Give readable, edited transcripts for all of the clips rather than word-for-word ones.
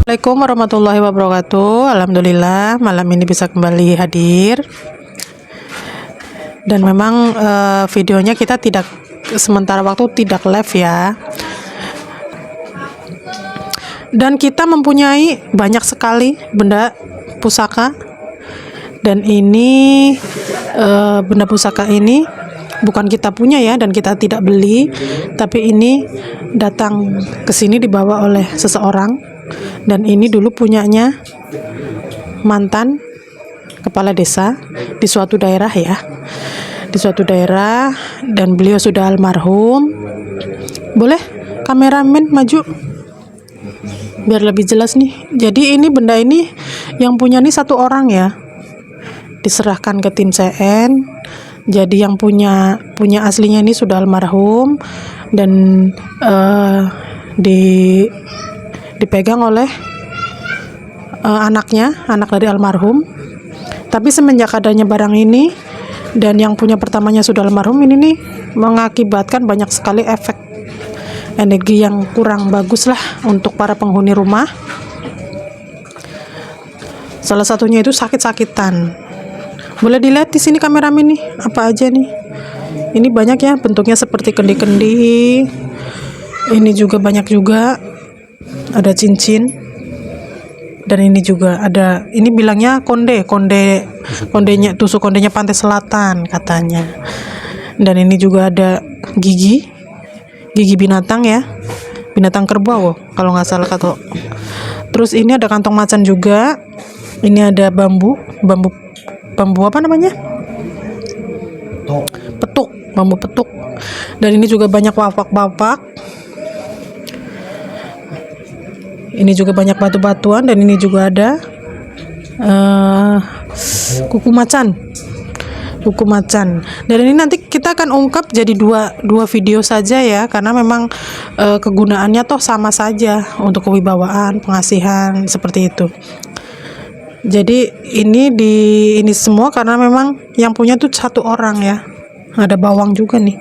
Assalamualaikum warahmatullahi wabarakatuh. Alhamdulillah malam ini bisa kembali hadir. Dan memang videonya kita tidak sementara waktu tidak live ya. Dan kita mempunyai banyak sekali benda pusaka. Dan ini benda pusaka ini bukan kita punya ya, dan kita tidak beli, tapi ini datang ke sini dibawa oleh seseorang. Dan ini dulu punyanya mantan kepala desa di suatu daerah ya, di suatu daerah, dan beliau sudah almarhum. Boleh kameramen maju biar lebih jelas nih. Jadi ini benda ini yang punya nih satu orang ya, diserahkan ke tim CN. Jadi yang punya aslinya ini sudah almarhum, dan dipegang oleh anak dari almarhum. Tapi semenjak adanya barang ini dan yang punya pertamanya sudah almarhum, ini nih mengakibatkan banyak sekali efek energi yang kurang bagus lah untuk para penghuni rumah. Salah satunya itu sakit-sakitan. Boleh dilihat di sini kameramen nih, apa aja nih. Ini banyak ya, bentuknya seperti kendi-kendi. Ini juga banyak juga. Ada cincin, dan ini juga ada, ini bilangnya kondenya tusuk kondenya pantai selatan katanya. Dan ini juga ada gigi binatang ya, binatang kerbau kalau nggak salah kata. Terus ini ada kantong macan juga. Ini ada bambu apa namanya, petuk, bambu petuk. Dan ini juga banyak wapak. Ini juga banyak batu-batuan, dan ini juga ada kuku macan. Dan ini nanti kita akan ungkap jadi dua video saja ya, karena memang kegunaannya toh sama saja untuk kewibawaan, pengasihan seperti itu. Jadi ini semua karena memang yang punya tuh satu orang ya. Ada bawang juga nih,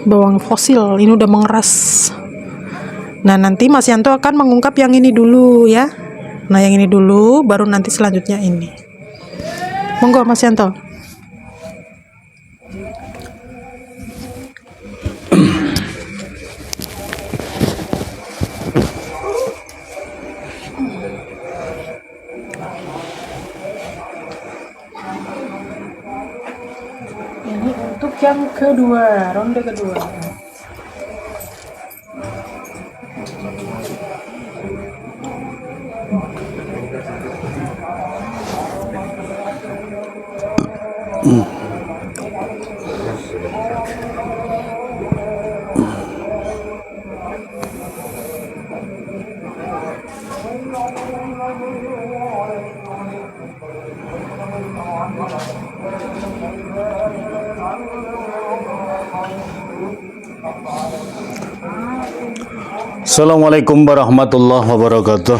bawang fosil, ini udah mengeras. Nah, nanti Mas Yanto akan mengungkap yang ini dulu ya. Nah, yang ini dulu, baru nanti selanjutnya ini. Monggo Mas Yanto. Ini untuk yang kedua, ronde kedua. Assalamualaikum warahmatullahi wabarakatuh.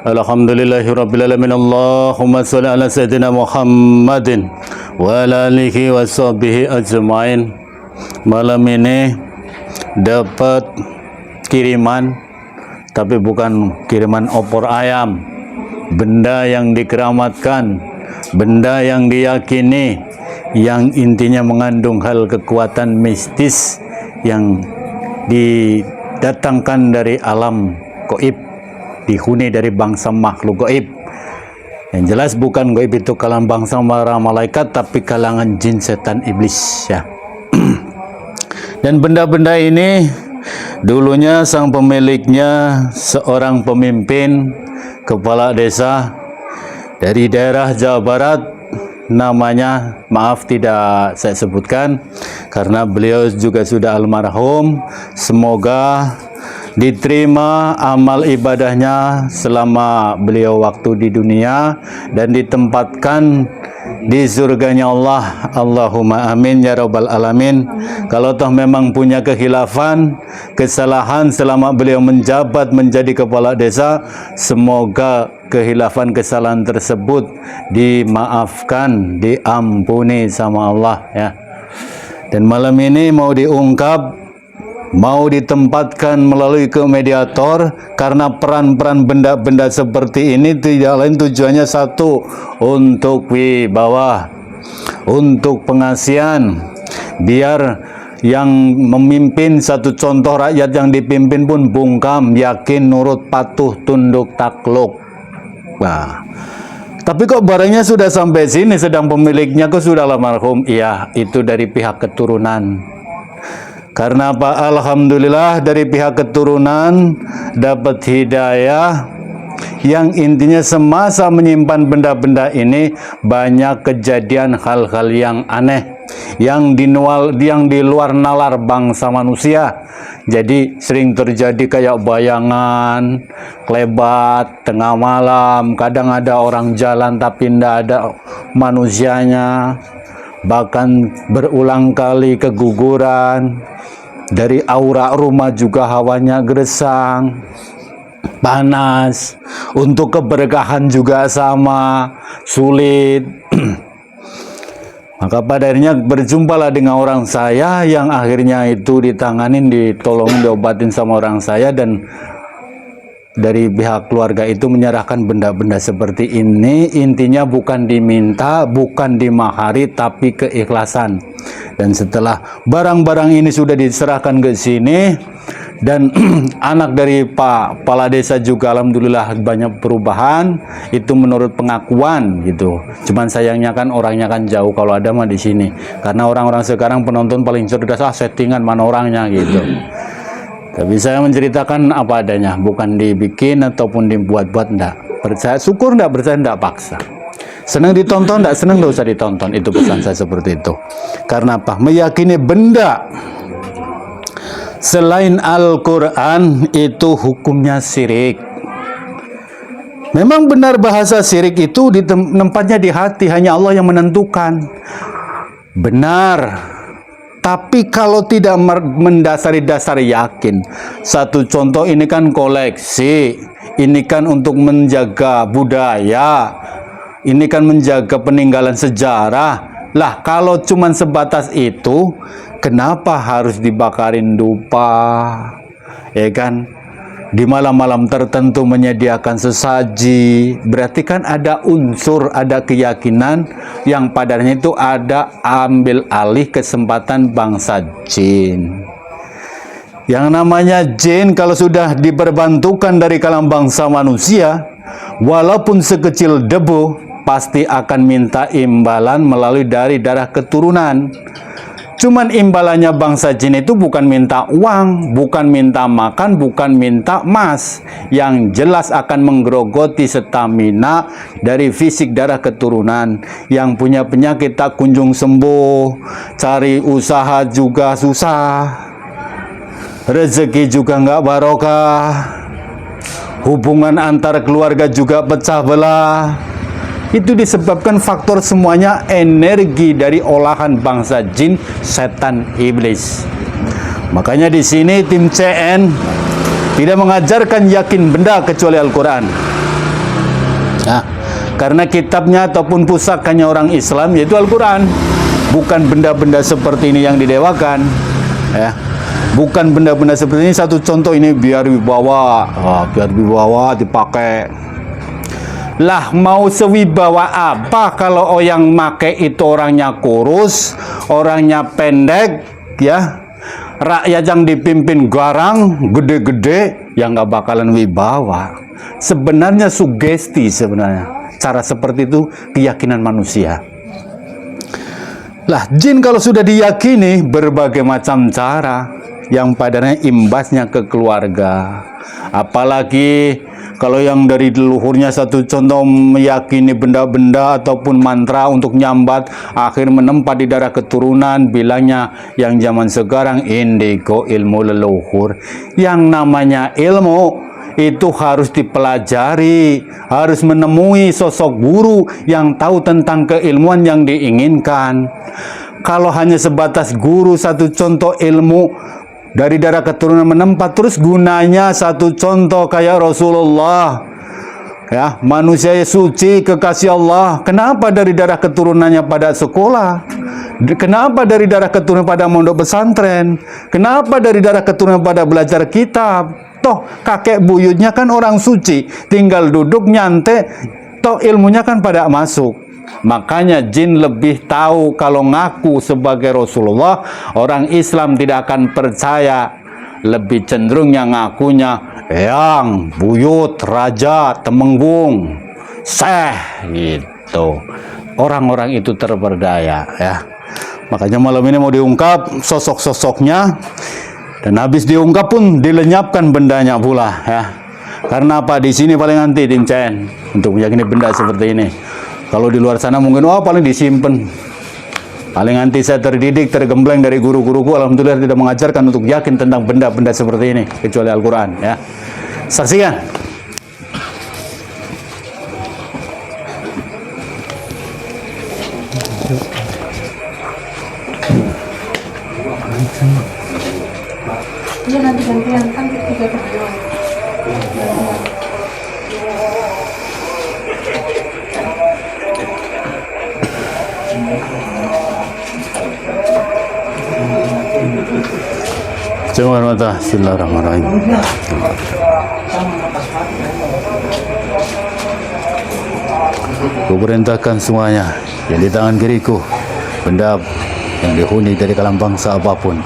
Alhamdulillahirabbil alamin. Allahumma shalli ala sayyidina Muhammadin wa ala alihi washabihi ajmain. Malam ini dapat kiriman, tapi bukan kiriman opor ayam. Benda yang dikeramatkan, benda yang diyakini, yang intinya mengandung hal kekuatan mistis yang didatangkan dari alam gaib, dihuni dari bangsa makhluk gaib. Yang jelas bukan gaib itu kalangan bangsa para malaikat, tapi kalangan jin, setan, iblis ya. Dan benda-benda ini dulunya sang pemiliknya seorang pemimpin kepala desa dari daerah Jawa Barat. Namanya maaf tidak saya sebutkan karena beliau juga sudah almarhum. Semoga diterima amal ibadahnya selama beliau waktu di dunia dan ditempatkan di surganya Allah. Allahumma amin ya rabbal alamin. Kalau toh memang punya kekhilafan, kesalahan selama beliau menjabat menjadi kepala desa, semoga kehilafan kesalahan tersebut dimaafkan, diampuni sama Allah ya. Dan malam ini mau diungkap mau ditempatkan melalui ke mediator, karena peran-peran benda-benda seperti ini tidak lain tujuannya satu, untuk wibawa, untuk pengasihan, biar yang memimpin satu contoh rakyat yang dipimpin pun bungkam, yakin, nurut, patuh, tunduk, takluk. Wah, tapi kok barangnya sudah sampai sini, sedang pemiliknya kok sudah almarhum? Iya, itu dari pihak keturunan. Karena apa? Alhamdulillah dari pihak keturunan dapat hidayah, yang intinya semasa menyimpan benda-benda ini banyak kejadian hal-hal yang aneh, yang di luar nalar bangsa manusia. Jadi sering terjadi kayak bayangan, kelebat, tengah malam, kadang ada orang jalan tapi tidak ada manusianya, bahkan berulang kali keguguran. Dari aura rumah juga hawanya gersang, panas. Untuk keberkahan juga sama, sulit. Maka pada akhirnya berjumpalah dengan orang saya, yang akhirnya itu ditanganin, ditolong, diobatin sama orang saya, dan dari pihak keluarga itu menyerahkan benda-benda seperti ini. Intinya bukan diminta, bukan dimahari, tapi keikhlasan. Dan setelah barang-barang ini sudah diserahkan ke sini, dan anak dari Pak Kepala Desa juga alhamdulillah banyak perubahan, itu menurut pengakuan gitu. Cuman sayangnya kan orangnya kan jauh, kalau ada mah di sini. Karena orang-orang sekarang penonton paling cerdas, settingan mana orangnya gitu. Tapi saya menceritakan apa adanya, bukan dibikin ataupun dibuat-buat, enggak. Percaya syukur, enggak percaya, enggak paksa. Senang ditonton, enggak senang, enggak usah ditonton. Itu pesan saya seperti itu. Karena apa? Meyakini benda selain Al-Quran itu hukumnya syirik. Memang benar bahasa syirik itu tempatnya di hati, hanya Allah yang menentukan. Benar. Tapi kalau tidak mendasari dasar yakin, satu contoh ini kan koleksi, ini kan untuk menjaga budaya, ini kan menjaga peninggalan sejarah. Lah kalau cuma sebatas itu, kenapa harus dibakarin dupa? Ya kan? Di malam-malam tertentu menyediakan sesaji, berarti kan ada unsur, ada keyakinan yang padanya itu ada ambil alih kesempatan bangsa jin. Yang namanya jin kalau sudah diperbantukan dari kalangan bangsa manusia, walaupun sekecil debu, pasti akan minta imbalan melalui dari darah keturunan. Cuman imbalannya bangsa jin itu bukan minta uang, bukan minta makan, bukan minta emas. Yang jelas akan menggerogoti stamina dari fisik darah keturunan. Yang punya penyakit tak kunjung sembuh, cari usaha juga susah, rezeki juga nggak barokah, hubungan antar keluarga juga pecah belah. Itu disebabkan faktor semuanya energi dari olahan bangsa jin, setan, iblis. Makanya di sini tim CN tidak mengajarkan yakin benda kecuali Al-Quran. Nah, karena kitabnya ataupun pusakanya orang Islam yaitu Al-Quran, bukan benda-benda seperti ini yang didewakan. Ya, bukan benda-benda seperti ini. Satu contoh ini biar wibawa, biar wibawa dipakai. Lah mau sewibawa apa kalau yang make itu orangnya kurus, orangnya pendek, ya, rakyat yang dipimpin garang, gede-gede, yang nggak bakalan wibawa. Sebenarnya sugesti sebenarnya. Cara seperti itu keyakinan manusia. Lah jin kalau sudah diyakini berbagai macam cara yang padanya imbasnya ke keluarga. Apalagi kalau yang dari leluhurnya, satu contoh meyakini benda-benda ataupun mantra untuk nyambat, akhir menempat di darah keturunan, bilangnya yang zaman sekarang indigo, ilmu leluhur. Yang namanya ilmu itu harus dipelajari, harus menemui sosok guru yang tahu tentang keilmuan yang diinginkan. Kalau hanya sebatas guru, satu contoh ilmu dari darah keturunan menempat, terus gunanya satu contoh kayak Rasulullah, ya, manusia suci kekasih Allah, kenapa dari darah keturunannya pada sekolah, Kenapa dari darah keturunan pada mondok pesantren? Kenapa dari darah keturunan pada belajar kitab? Toh kakek buyutnya kan orang suci, tinggal duduk nyantai, toh ilmunya kan pada masuk. Makanya jin lebih tahu kalau ngaku sebagai Rasulullah, orang Islam tidak akan percaya. Lebih cenderung yang ngakunya yang buyut, raja, temenggung, syekh gitu. Orang-orang itu terperdaya ya. Makanya malam ini mau diungkap sosok-sosoknya, dan habis diungkap pun dilenyapkan bendanya pula ya. Karena apa? Di sini paling anti Tincen untuk meyakini benda seperti ini. Kalau di luar sana mungkin paling disimpan. Paling anti saya terdidik, tergembleng dari guru-guruku, alhamdulillah tidak mengajarkan untuk yakin tentang benda-benda seperti ini kecuali Al-Qur'an ya. Saksikan. Iya nanti gantian kan tiga berdua. Bismillahirrahmanirrahim. Kuperintahkan semuanya yang di tangan kiriku, benda yang dihuni dari kalangan bangsa apapun,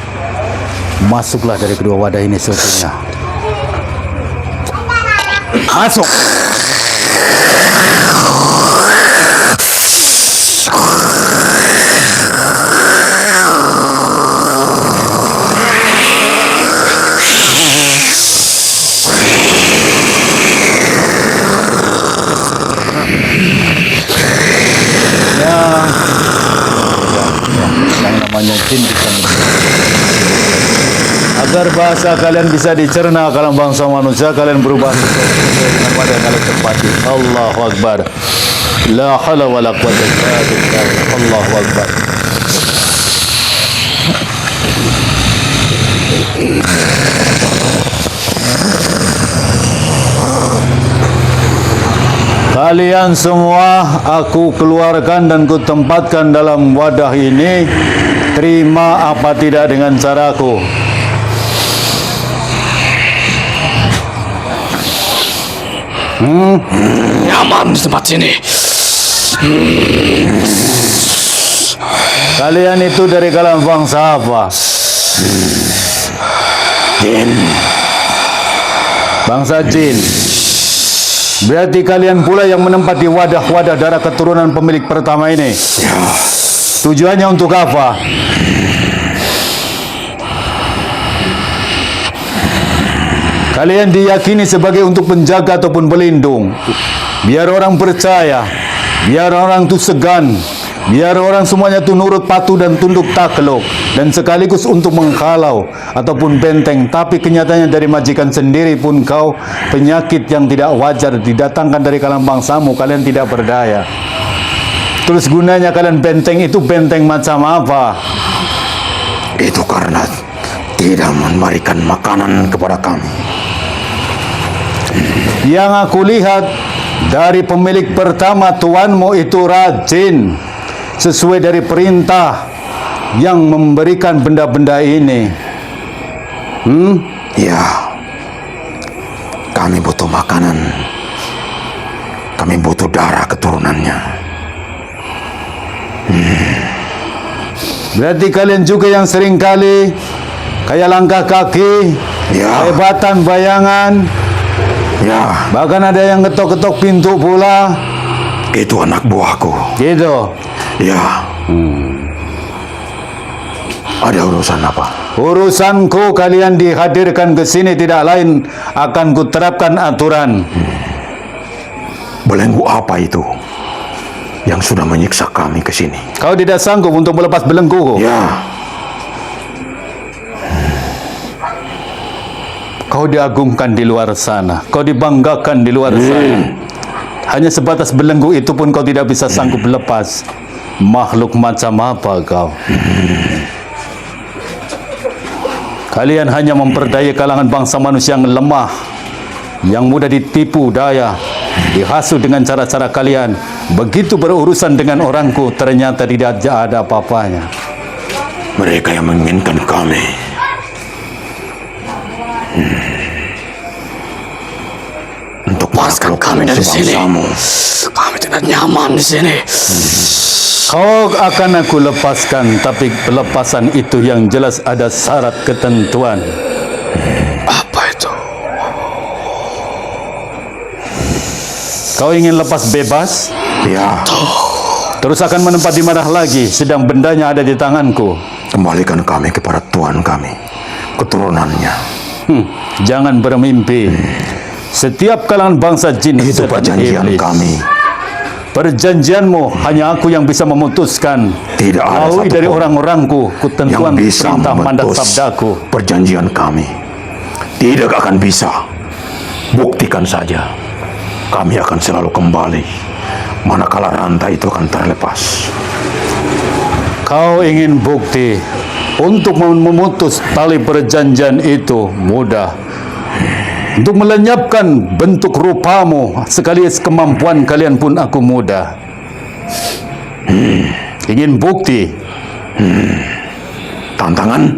masuklah dari kedua wadah ini seutuhnya. Masuk. Yang namanya jin bisa agar bahasa kalian bisa dicerna kalangan bangsa manusia, kalian berubah dengan wadah kalian tempati. Allahu Akbar. La haula wala quwwata illa billah. Allahu Akbar. Kalian semua aku keluarkan dan kutempatkan dalam wadah ini. Terima apa tidak dengan caraku? Nyaman di tempat sini. Kalian itu dari kalangan bangsa apa? Jin. Bangsa jin. Berarti kalian pula yang menempati wadah-wadah darah keturunan pemilik pertama ini. Ya. Tujuannya untuk apa? Kalian diyakini sebagai untuk penjaga ataupun pelindung. Biar orang percaya, biar orang itu segan, biar orang semuanya itu nurut patuh dan tunduk takluk, dan sekaligus untuk menghalau ataupun benteng. Tapi kenyataannya dari majikan sendiri pun kau penyakit yang tidak wajar didatangkan dari kalangan bangsamu, kalian tidak berdaya. Terus gunanya kalian benteng itu benteng macam apa? Itu karena tidak memberikan makanan kepada kami. Yang aku lihat dari pemilik pertama tuanmu itu rajin sesuai dari perintah yang memberikan benda-benda ini. Ya. Kami butuh makanan. Kami butuh darah keturunannya. Berarti kalian juga yang sering kali kayak langkah kaki, Ya. kehebatan bayangan, Ya. bahkan ada yang ketok-ketok pintu pula. Itu anak buahku. Gitu. Ya. Ada urusan apa? Urusanku kalian dihadirkan ke sini tidak lain akan kuterapkan aturan. Belenggu apa itu yang sudah menyiksa kami ke sini? Kau tidak sanggup untuk melepas belengguku. Ya. Kau diagungkan di luar sana, kau dibanggakan di luar sana. Hanya sebatas belenggu itu pun kau tidak bisa sanggup lepas. Makhluk macam apa kau? Kalian hanya memperdaya kalangan bangsa manusia yang lemah, yang mudah ditipu daya, dihasut dengan cara-cara kalian. Begitu berurusan dengan orangku, ternyata tidak ada apa-apanya. Mereka yang menginginkan kami. Untuk Lepaskan kami dari sini. Kami tidak nyaman di sini. Kau akan aku lepaskan, tapi pelepasan itu yang jelas ada syarat ketentuan. Apa itu? Kau ingin lepas bebas? Ya, Terus akan menempat di mana lagi, sedang bendanya ada di tanganku. kembalikan kami kepada Tuhan kami, keturunannya. Jangan bermimpi. Setiap kalangan bangsa jin Itu setan perjanjian iblis. kami. Perjanjianmu hanya aku yang bisa memutuskan. Tidak ada Melalui dari satupun orang-orangku, yang ketentuan bisa perintah mandat memutus sabdaku. perjanjian kami. Tidak akan bisa. Buktikan saja. Kami akan selalu kembali manakala rantai itu akan terlepas. Kau ingin bukti untuk memutus tali perjanjian itu mudah. Untuk melenyapkan bentuk rupamu sekaligus kemampuan kalian pun aku mudah. Ingin bukti? Tantangan?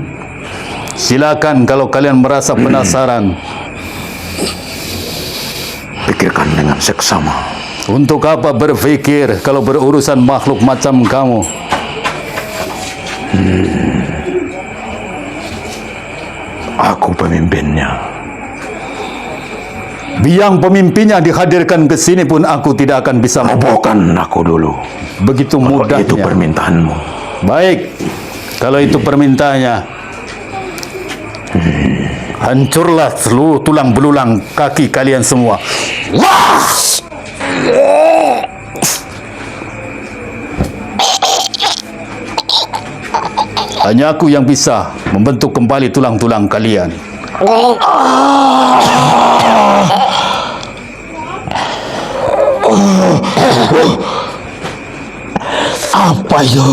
Silakan kalau kalian merasa penasaran. Pikirkan dengan seksama. Untuk apa berpikir kalau berurusan makhluk macam kamu? Aku pemimpinnya. Biang pemimpinnya dihadirkan ke sini pun aku tidak akan bisa Robohkan aku dulu. begitu Kalau mudahnya. itu permintaanmu. Baik, kalau itu permintaannya. Hancurlah seluruh tulang belulang kaki kalian semua. Hanya aku yang bisa membentuk kembali tulang-tulang kalian. Apa itu?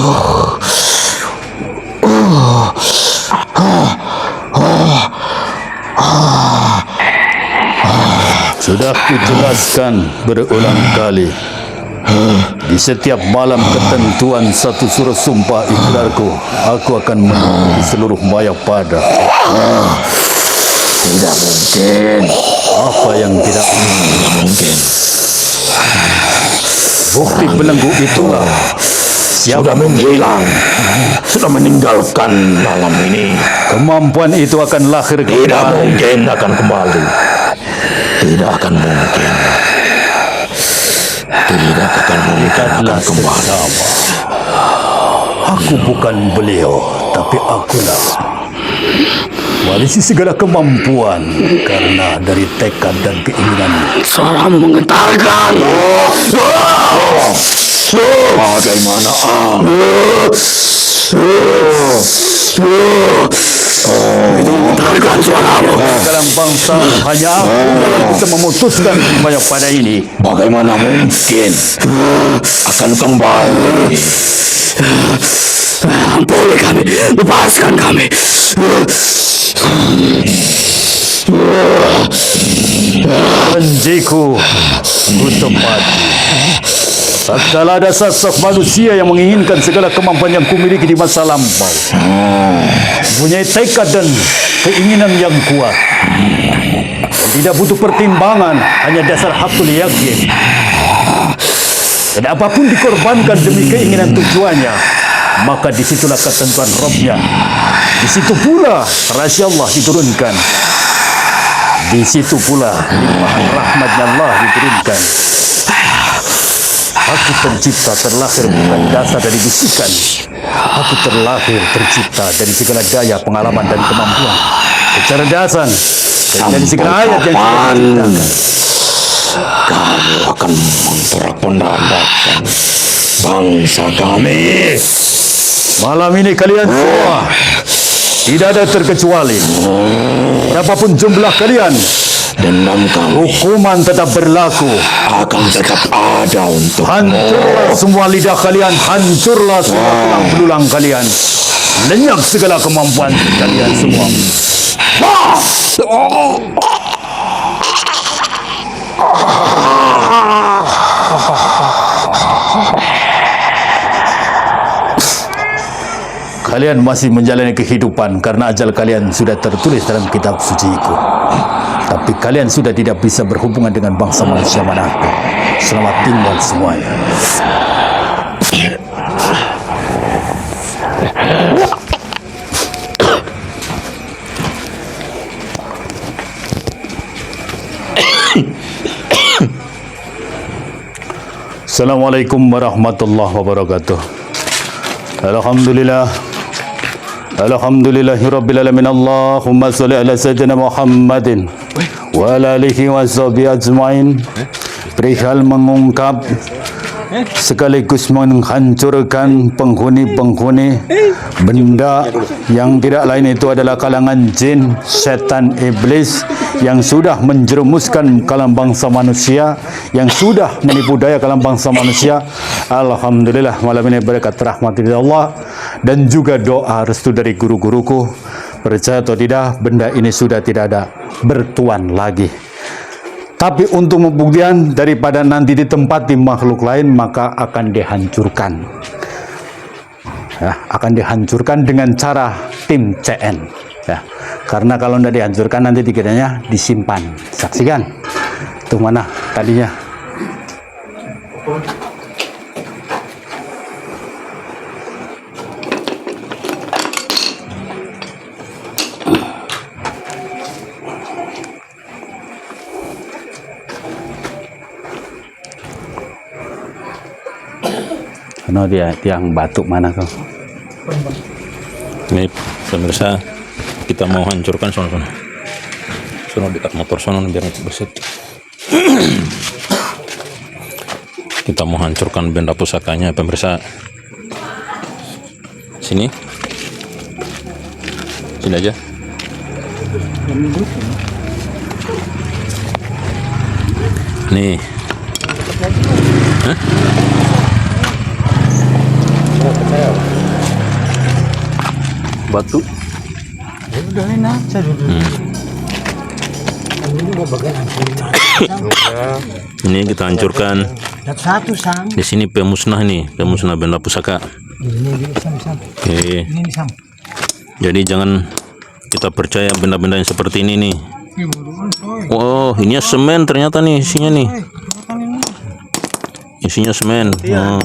Sudah kujelaskan berulang kali. Di setiap malam ketentuan satu surat sumpah ikrarku, aku akan menemui seluruh Mayapada. Tidak mungkin. Apa yang tidak Mungkin. bukti belenggu itulah. Sudah menghilang. Sudah meninggalkan malam ini. Kemampuan itu akan lahir Tidak kembali. mungkin akan kembali. Tidak akan mungkin. Tidak akan mungkin akan kembali. Aku bukan beliau, tapi akulah. Warisi segala kemampuan karena dari tekad dan keinginan. Suaramu menggetarkan. Bagaimana itu menggetarkan suaramu. Dalam bangsa hanya aku yang bisa memutuskan Mayapada ini. Bagaimana mungkin akan kembali? Ampuni kami, lepaskan kami. Janjiku untuk mati. Tatkala ada sosok manusia yang menginginkan segala kemampuan yang kumiliki di masa lampau, mempunyai tekad dan keinginan yang kuat, dan tidak butuh pertimbangan, hanya dasar hakul yakin. Dan apapun dikorbankan demi keinginan tujuannya, maka disitulah ketentuan Robnya. Di situ pula rahasia Allah diturunkan. Di situ pula limpahan rahmatnya Allah diturunkan. Aku tercipta terlahir bukan dasar dari bisikan. Aku terlahir tercipta dari segala daya, pengalaman dan kemampuan, kecerdasan, dan dari segala ayat yang sudah Kapan diciptakan. kamu akan memperak-pendakan bangsa kami? Malam ini kalian semua tidak ada terkecuali. Berapapun jumlah kalian, Dendam kami hukuman tetap berlaku. akan tetap ada untuk Hancurlah semua lidah kalian, hancurlah semua tulang belulang kalian, lenyap segala kemampuan kalian semua. kalian masih menjalani kehidupan karena ajal kalian sudah tertulis dalam kitab suciku. Tapi kalian sudah tidak bisa berhubungan dengan bangsa manusia manapun. Selamat tinggal semuanya. Assalamualaikum warahmatullahi wabarakatuh. Alhamdulillah. Alhamdulillahirabbil alamin. Allahumma shalli ala sayyidina Muhammadin wa ala alihi wa sahbihi ajmain. Perihal mengungkap sekaligus menghancurkan penghuni-penghuni benda yang tidak lain itu adalah kalangan jin, setan, iblis yang sudah menjerumuskan kalangan bangsa manusia, yang sudah menipu daya kalangan bangsa manusia. Alhamdulillah malam ini berkat rahmat dari Allah dan juga doa restu dari guru-guruku. Percaya atau tidak, benda ini sudah tidak ada bertuan lagi. Tapi untuk pembuktian daripada nanti ditempati makhluk lain, maka akan dihancurkan. Ya, akan dihancurkan dengan cara tim CN. Ya, karena kalau tidak dihancurkan nanti dikiranya disimpan. Saksikan. Itu mana tadinya? No, dia tiang batu mana kau? Ini pemirsa, kita mau hancurkan sono dekat motor sono biar nggak beset. Kita mau hancurkan benda pusakanya pemirsa. Sini aja. Nih. Hah? Batu. Udah enak, saya Ini kita hancurkan. satu sang. Di sini pemusnah benda pusaka. Oke. Jadi jangan kita percaya benda-benda yang seperti ini nih. Oh, ini semen ternyata nih isinya nih. Isinya semen. Oh.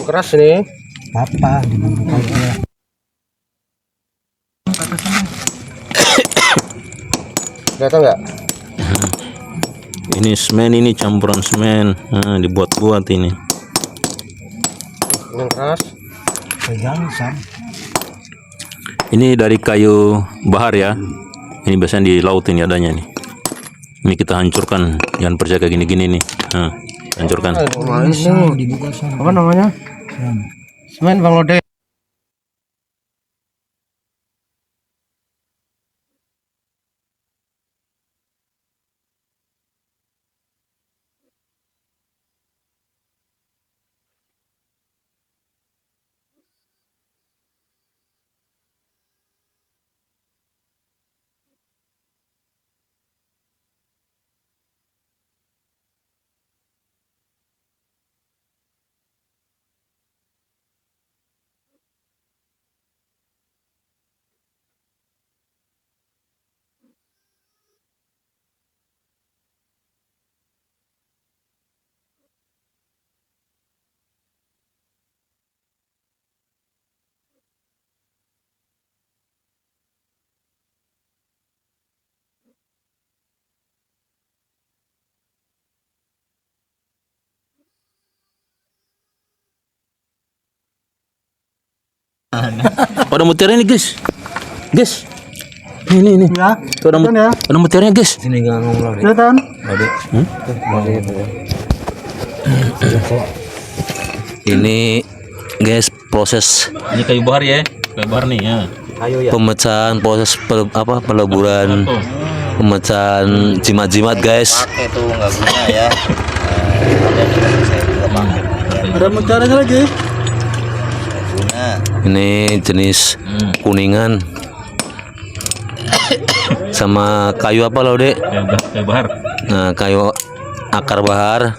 Keras nih. Papa Kelihatan nggak? Ini semen, ini campuran semen. Nah, dibuat-buat ini. Yang keras. Ini dari kayu bahar ya. Ini biasanya di laut ini adanya nih. Ini kita hancurkan. Jangan percaya kayak gini-gini nih. Nah, hancurkan. Apa namanya? Semen Bang Lode. Ada mutiara ini guys. Guys. Ini. ya. Tuh ada mutiaranya guys. Sini nggak ngomong lagi. Kelihatan? Ini guys proses. Ini kayu bahar ya. Kayu bahar nih ya. Pemecahan proses peleburan. Pemecahan jimat-jimat guys. Pakai tuh nggak guna ya. Ada mutiaranya lagi. Ini jenis kuningan sama kayu apa loh dek? Kayu bahar. Nah kayu akar bahar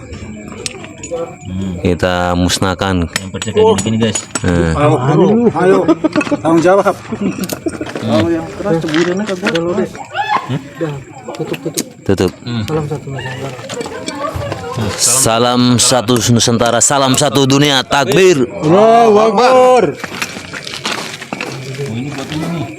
kita musnahkan. Yang percaya kayak gini guys. Ayo, tanggung jawab. Kalau yang keras ceburinnya ke gua dulu deh. Tutup. Salam satu Nusantara, salam satu dunia, takbir. Allahu Akbar. Oh, ini buat ini nih.